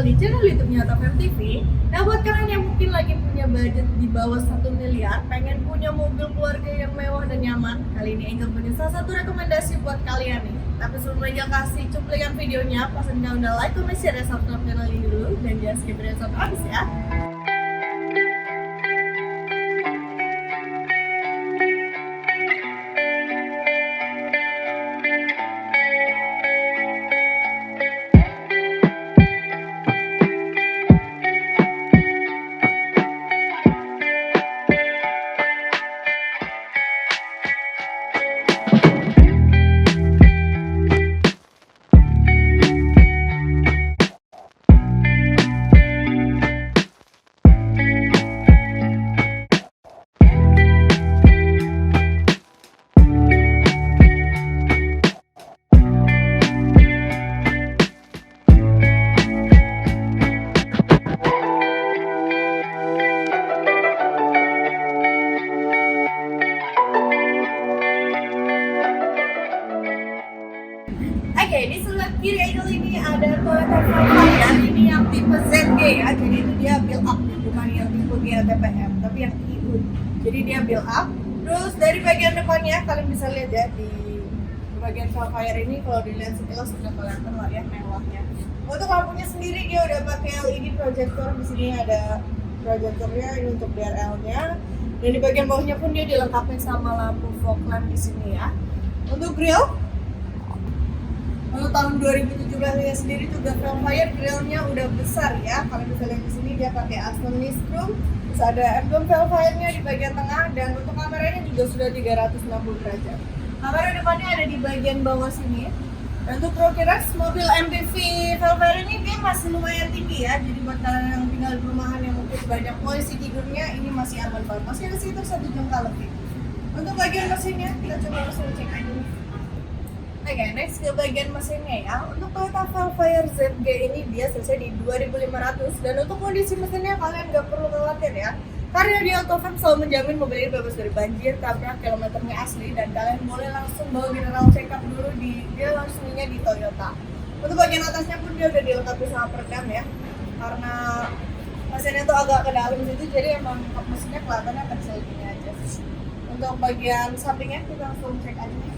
di channel YouTube-nya Top TV. Nah, buat kalian yang mungkin lagi punya budget di bawah 1 miliar, pengen punya mobil keluarga yang mewah dan nyaman, kali ini Angel punya salah satu rekomendasi buat kalian nih. Tapi sebelum Angel kasih cuplikan videonya, pastikan kalian udah like, comment, share, dan subscribe channel ini dulu, dan jangan skip video sampai habis ya. Oke, di sebelah kiri Angel ini ada Toyota Corolla, ini yang tipe ZG ya. Jadi itu dia build up, bukan yang tipe GLTPM, tapi yang IU. Jadi dia build up. Terus dari bagian depannya kalian bisa lihat ya, di bagian Sapphire ini kalau dilihat sekilas sudah kelihatan lah ya mewahnya. Untuk lampunya sendiri dia udah pakai LED projector. Di sini ada projectornya, ini untuk DRL-nya. Dan di bagian bawahnya pun dia dilengkapi sama lampu fog lamp di sini ya. Untuk grill, untuk tahun 2017 sendiri juga Sapphire grillnya udah besar ya. Kalau bisa lihat di sini dia pakai Aston Nistrum. Terus ada emblem Sapphire-nya di bagian tengah, dan untuk kameranya juga sudah 360 derajat. Kamera depannya ada di bagian bawah sini. Dan untuk prokiras mobil MPV Sapphire ini dia masih lumayan tinggi ya. Jadi buat kalian yang tinggal di perumahan yang mungkin banyak posisi tidurnya, ini masih aman banget. Masih ada sekitar 1 jengkal lebih. Untuk bagian mesinnya kita coba langsung cek aja nih. Oke, next ke bagian mesinnya ya. Untuk Toyota Sapphire ZG ini dia selesai di 2500, dan untuk kondisi mesinnya kalian nggak perlu khawatir ya. Karena dia Autofam selalu menjamin mobil ini bebas dari banjir, tabrak, kilometernya asli, dan kalian boleh langsung bawa general check up dulu dia langsungnya di Toyota. Untuk bagian atasnya pun dia udah dilengkapi sama peredam ya. Karena mesinnya tuh agak ke dalam situ, jadi emang mesinnya kelihatannya kecil gini aja. Untuk bagian sampingnya kita langsung cek aja nih.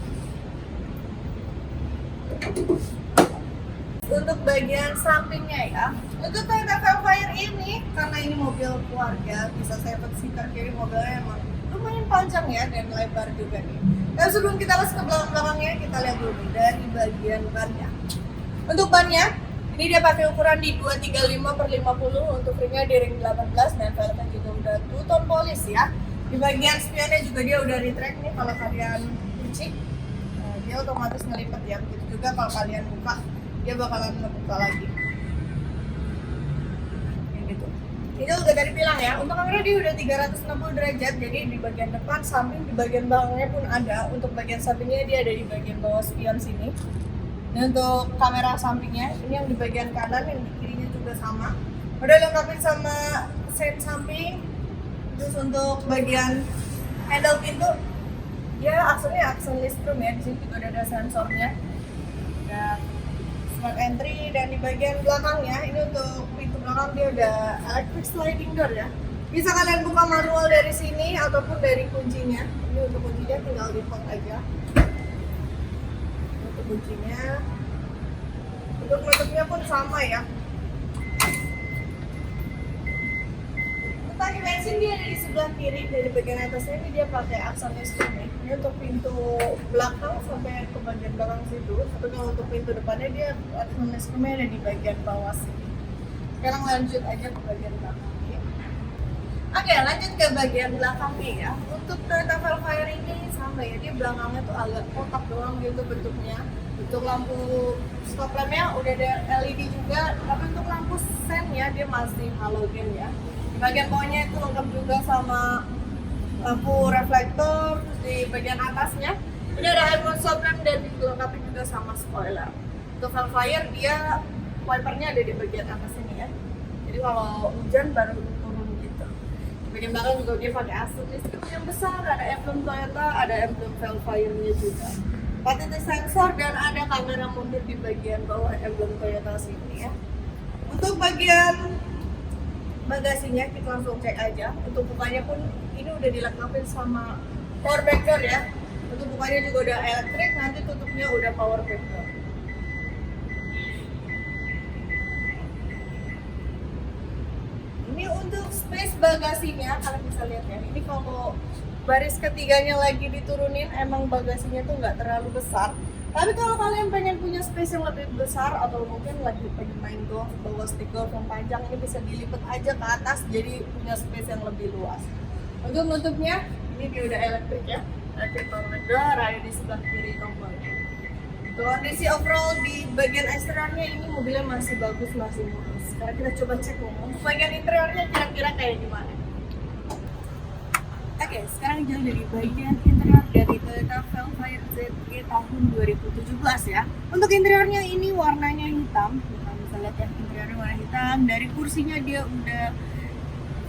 Untuk bagian sampingnya ya, untuk Toyota Sapphire ini karena ini mobil keluarga, bisa 7-seater, jadi mobilnya emang lumayan panjang ya dan lebar juga nih. Dan sebelum kita lihat ke belakang-belakangnya, kita lihat dulu dari bagian bannya. Untuk bannya, ini dia pakai ukuran di 235/50, untuk ringnya di ring 18, dan velgnya juga udah two-tone polish ya. Di bagian spionnya juga dia udah retract nih, kalau kalian kunci dia otomatis ngelipat ya. Begitu juga kalau kalian buka, dia bakalan ngebuka lagi. Kayak gitu. Ini udah tadi bilang ya, untuk kamera dia udah 360 derajat, jadi di bagian depan, samping, di bagian belakangnya pun ada. Untuk bagian sampingnya dia ada di bagian bawah spion sini. Dan untuk kamera sampingnya, ini yang di bagian kanan, yang di kirinya juga sama. Udah lengkapin sama sen samping. Terus untuk bagian handle pintu, ya aksennya aksen Nistrum ya, di sini juga udah ada sensornya. Dan smart entry, dan di bagian belakangnya ini untuk pintu belakang dia udah electric sliding door ya. Bisa kalian buka manual dari sini ataupun dari kuncinya. Ini untuk kuncinya tinggal di lock aja. Untuk kuncinya, untuk nutupnya pun sama ya. Tangki bensin dia ada di sebelah kiri, dari bagian atasnya ini dia pakai aksen Nistrum ya. Ini untuk pintu belakang sampai ke bagian belakang situ. Tapi kalau untuk pintu depannya dia aksen Nistrumnya ada di bagian bawah sini. Sekarang lanjut aja ke bagian belakang. Oke, lanjut ke bagian belakangnya ya. Untuk Toyota Sapphire ini sama ya, dia belakangnya tuh agak kotak doang gitu bentuknya. Untuk lampu stop lampnya udah ada LED juga, tapi untuk lampu sennya dia masih halogen ya. Bagian bawahnya itu lengkap juga sama lampu reflektor. Terus di bagian atasnya ini ada headlamp stop lamp, dan dilengkapi juga sama spoiler. Untuk Sapphire dia wipernya ada di bagian atas ini ya, jadi kalau hujan baru turun gitu. Di bagian belakang juga dia pakai Aston Nistrum yang besar, ada emblem Toyota, ada emblem Sapphire-nya juga. 4 titik sensor, dan ada kamera mundur di bagian bawah emblem Toyota sini ya. Untuk bagian bagasinya kita langsung cek aja. Untuk bukanya pun ini udah dilengkapi sama power breaker ya. Untuk bukanya juga udah elektrik, nanti tutupnya udah power breaker. Ini untuk space bagasinya, kalian bisa lihat ya. Ini kalau baris ketiganya lagi diturunin, emang bagasinya tuh nggak terlalu besar. Tapi kalau kalian pengen punya space yang lebih besar atau mungkin lagi pengen main golf, bawa stick golf yang panjang, ini bisa dilipat aja ke atas jadi punya space yang lebih luas. Untuk nutupnya, ini dia udah elektrik ya. Elektrik power door ada di sebelah kiri tombolnya. Kondisi overall di bagian eksteriornya ini mobilnya masih bagus, masih mulus. Sekarang kita coba cek untuk bagian interiornya kira-kira kayak gimana. Oke, sekarang jalan dari bagian interior dari Toyota Velfire ZG tahun 2017 ya. Untuk interiornya ini warnanya hitam. Kita bisa lihat ya, interiornya warna hitam. Dari kursinya dia udah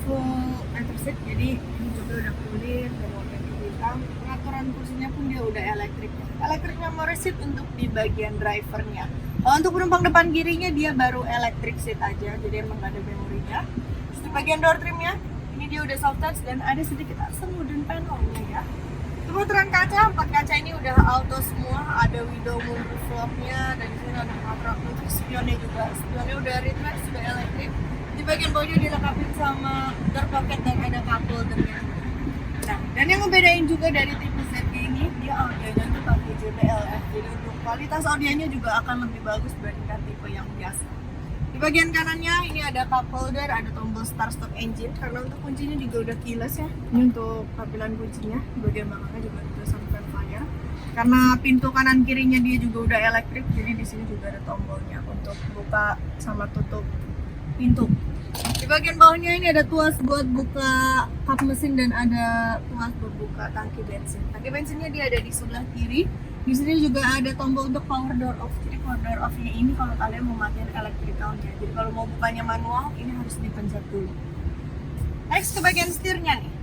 full leather seat, jadi ini juga udah kulit dan warna hitam. Pengaturan kursinya pun dia udah elektrik. Elektrik memory seat untuk di bagian drivernya. Kalau untuk penumpang depan kirinya dia baru elektrik seat aja, jadi emang gak ada memorinya. Terus di bagian door trimnya ini dia udah soft touch dan ada sedikit asam wooden panelnya ya. Pemutaran kaca, 4 kaca ini udah auto semua, ada window moonroof flopnya dan di sini ada pengaturan untuk spionnya juga. Spionnya udah retract, sudah elektrik. Di bagian bawahnya dilengkapi sama door pocket dan ada cup holdernya. Nah, dan yang ngebedain juga dari tipe ZG ini, dia audionya tuh pakai JBL ya. Jadi untuk kualitas audionya juga akan lebih bagus dibandingkan tipe yang biasa. Di bagian kanannya ini ada cup holder, ada tombol start stop engine karena untuk kuncinya juga udah keyless ya. Ini untuk tampilan kuncinya. Di bagian belakangnya juga ada sama Velfire. Karena pintu kanan kirinya dia juga udah elektrik, jadi di sini juga ada tombolnya untuk buka sama tutup pintu. Di bagian bawahnya ini ada tuas buat buka kap mesin dan ada tuas buat buka tangki bensin. Tangki bensinnya dia ada di sebelah kiri. Di sini juga ada tombol untuk power door off. Jadi power door off-nya ini kalau kalian mau matiin elektrikalnya. Jadi kalau mau bukanya manual ini harus dipencet dulu. Next ke bagian setirnya nih.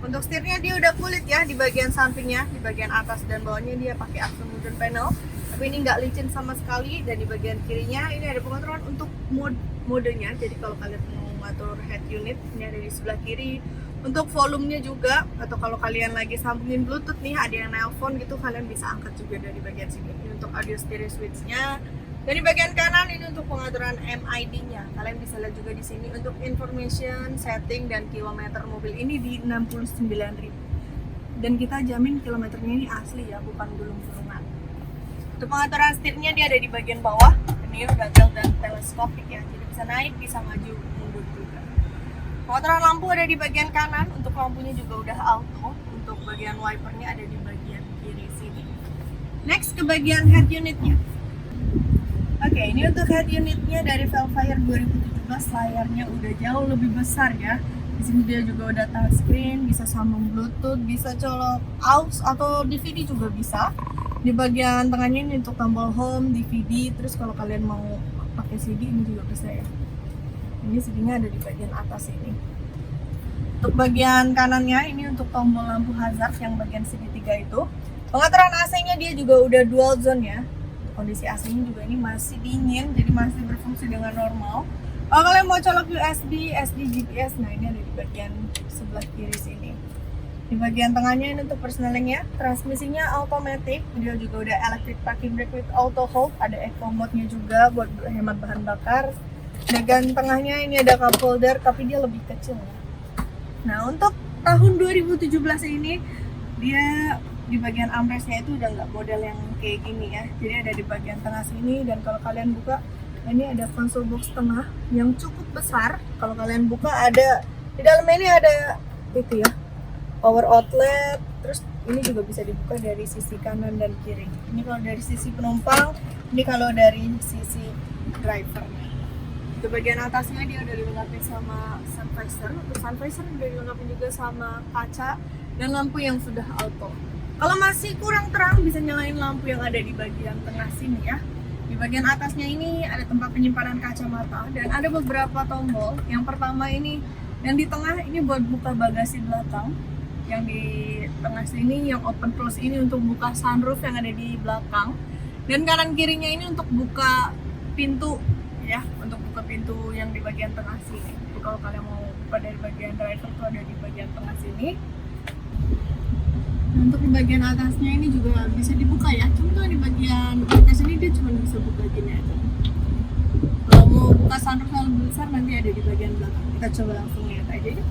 Untuk setirnya dia udah kulit ya di bagian sampingnya, di bagian atas dan bawahnya dia pakai asam wooden panel. Tapi ini nggak licin sama sekali. Dan di bagian kirinya ini ada pengaturan untuk modenya. Jadi kalau kalian mau ngatur head unit ini ada di sebelah kiri. Untuk volumenya juga, atau kalau kalian lagi sambungin bluetooth nih, ada yang nelpon gitu, kalian bisa angkat juga dari bagian sini. Ini untuk audio stereo switch-nya. Dan di bagian kanan ini untuk pengaturan MID-nya. Kalian bisa lihat juga di sini untuk information, setting, dan kilometer mobil ini di 69.000. Dan kita jamin kilometernya ini asli ya, bukan gulung-gulungan. Untuk pengaturan setirnya dia ada di bagian bawah. Ini udah tilt dan teleskopik ya, jadi bisa naik, bisa maju, mundur juga. Pengaturan lampu ada di bagian kanan, untuk lampunya juga udah auto. Untuk bagian wipernya ada di bagian kiri sini. Next ke bagian head unitnya. Oke, ini untuk head unitnya dari Velfire 2017, layarnya udah jauh lebih besar ya. Di sini dia juga udah touchscreen, bisa sambung bluetooth, bisa colok aux atau DVD juga bisa. Di bagian tengahnya ini untuk tombol home, DVD, terus kalau kalian mau pakai CD ini juga bisa ya. Ini CD-nya ada di bagian atas ini. Untuk bagian kanannya ini untuk tombol lampu hazard yang bagian segitiga itu. Pengaturan AC-nya dia juga udah dual zone ya. Kondisi AC-nya juga ini masih dingin, jadi masih berfungsi dengan normal. Kalau kalian mau colok USB, SD, GPS, nah ini ada di bagian sebelah kiri sini. Di bagian tengahnya ini untuk persnelingnya, transmisinya automatic, dia juga udah electric parking brake with auto hold, ada eco mode-nya juga buat hemat bahan bakar. Bagian tengahnya ini ada cup holder, tapi dia lebih kecil ya. Nah untuk tahun 2017 ini dia di bagian armrestnya itu udah nggak model yang kayak gini ya. Jadi ada di bagian tengah sini, dan kalau kalian buka ini ada console box tengah yang cukup besar. Kalau kalian buka ada di dalamnya ini ada itu ya, power outlet. Terus ini juga bisa dibuka dari sisi kanan dan kiri. Ini kalau dari sisi penumpang, ini kalau dari sisi drivernya. Di bagian atasnya dia udah dilengkapi sama sun visor. Untuk sun visor udah dilengkapi juga sama kaca dan lampu yang sudah auto. Kalau masih kurang terang bisa nyalain lampu yang ada di bagian tengah sini ya. Di bagian atasnya ini ada tempat penyimpanan kacamata dan ada beberapa tombol. Yang pertama ini, yang di tengah ini buat buka bagasi belakang. Yang di tengah sini yang open close ini untuk buka sunroof yang ada di belakang. Dan kanan kirinya ini untuk buka pintu ya, untuk buka pintu yang di bagian tengah sini. Jadi kalau kalian mau buka dari bagian driver tuh ada di bagian tengah sini. Nah, untuk di bagian atasnya ini juga bisa dibuka ya. Cuma di bagian atas ini dia cuma bisa buka gini aja. Kalau mau buka sunroof yang lebih besar nanti ada di bagian belakang. Kita coba langsung lihat aja ya.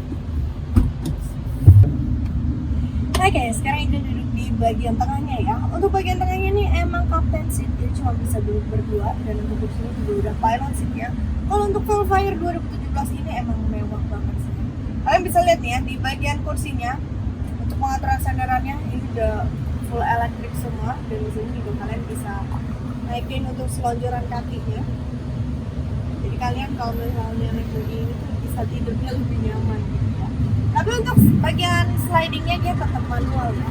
Oke, sekarang ini duduk di bagian tengahnya ya. Untuk bagian tengahnya ini emang captain seat, jadi cuma bisa duduk berdua. Dan untuk kursinya juga udah pilot seat ya. Kalau untuk Velfire 2017 ini emang mewah banget sih. Kalian bisa lihat nih ya, di bagian kursinya untuk pengaturan sandarannya ini udah full elektrik semua. Dan di sini juga kalian bisa naikin untuk selonjoran kakinya. Jadi kalian kalau misalnya naik begini ini tuh bisa tidurnya lebih nyaman gitu ya. Tapi untuk bagian slidingnya dia tetap manual ya.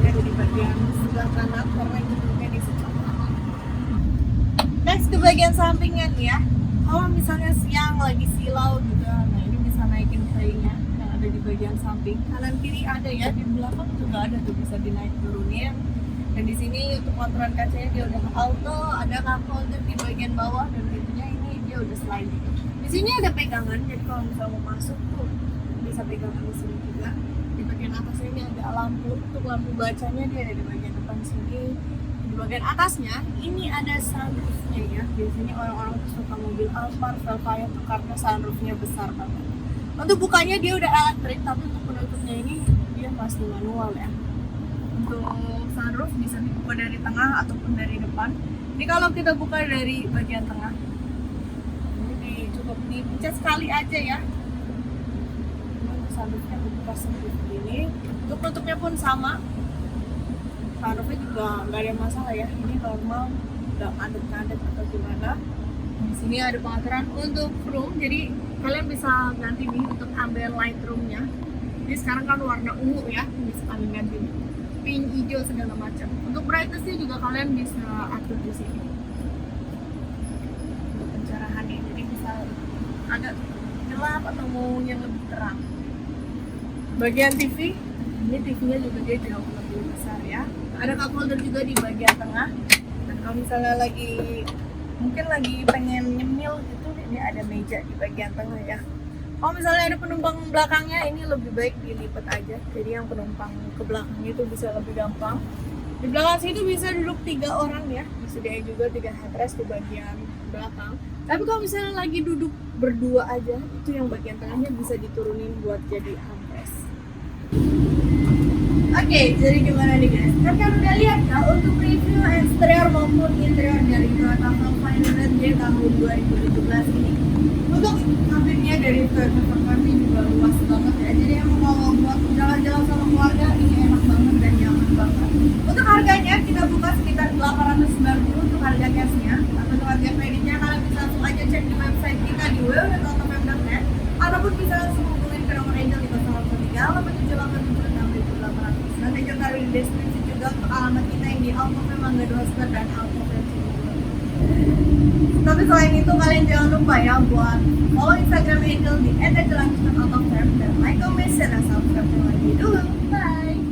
Dia ada di bagian sebelah kanan karena itu duduknya di sebelah kanan. Next ke bagian sampingnya nih ya. Kalau misalnya siang lagi silau juga, nah ini bisa naikin playnya yang ada di bagian samping. Kanan kiri ada ya, di belakang juga ada tuh bisa dinaik turunin. Dan di sini untuk pengaturan kacanya dia udah auto, ada cup holder di bagian bawah dan pintunya ini dia udah sliding. Di sini ada pegangan, jadi kalau misalnya mau masuk tuh bisa pegangan di sini juga. Di bagian atas ini ada lampu, untuk lampu bacanya dia ada di bagian depan sini. Di bagian atasnya ini ada sunroofnya ya. Biasanya orang-orang tuh suka mobil Alphard, Velfire tuh karena sunroofnya besar banget. Untuk bukanya dia udah elektrik, tapi untuk penutupnya ini dia masih manual ya. Untuk sunroof bisa dibuka dari tengah ataupun dari depan. Jadi kalau kita buka dari bagian tengah, ini cukup dipencet sekali aja ya. Sunroofnya buka seperti ini. Untuk penutupnya pun sama. Sunroofnya juga nggak ada masalah ya. Ini normal, nggak kadet-kadet atau gimana. Di sini ada pengaturan untuk room. Jadi kalian bisa ganti nih untuk ambient light roomnya. Jadi sekarang kan warna ungu ya, bisa kalian ganti nih. Pink, hijau segala macam. Untuk brightness-nya juga kalian bisa atur di sini. Untuk pencerahannya, jadi bisa agak gelap atau mau yang lebih terang. Bagian TV, ini TV-nya juga dia jauh lebih besar ya. Ada cup holder juga di bagian tengah. Dan kalau misalnya mungkin lagi pengen nyemil gitu, ini ada meja di bagian tengah ya. Kalau misalnya ada penumpang belakangnya, ini lebih baik dilipat aja. Jadi yang penumpang ke belakangnya itu bisa lebih gampang. Di belakang situ bisa duduk 3 orang ya. Disediain juga 3 headrest di bagian belakang. Tapi kalau misalnya lagi duduk berdua aja, itu yang bagian tengahnya bisa diturunin buat jadi armrest. Oke, jadi gimana nih guys? Kan udah lihat ya untuk review eksterior maupun interior dari Toyota Velfire J tahun 2017 ini. Untuk kabinnya dari Toyota Velfire juga luas banget ya. Jadi emang kalau buat jalan-jalan sama keluarga ini enak banget dan nyaman banget. Untuk harganya kita buka sekitar 890 untuk harga cashnya. Atau untuk harga kreditnya kalian bisa langsung aja cek di website kita di www.totofm.net ataupun bisa langsung hubungin ke nomor Angel di 013 Nanti juga taruh di deskripsi juga untuk alamat kita yang di Autofam Mangga 2 dan Autofam Cibubur. Tapi selain itu kalian jangan lupa ya buat follow Instagram Angel di @jelanjutan_autofam dan like, comment, dan subscribe lagi dulu. Bye!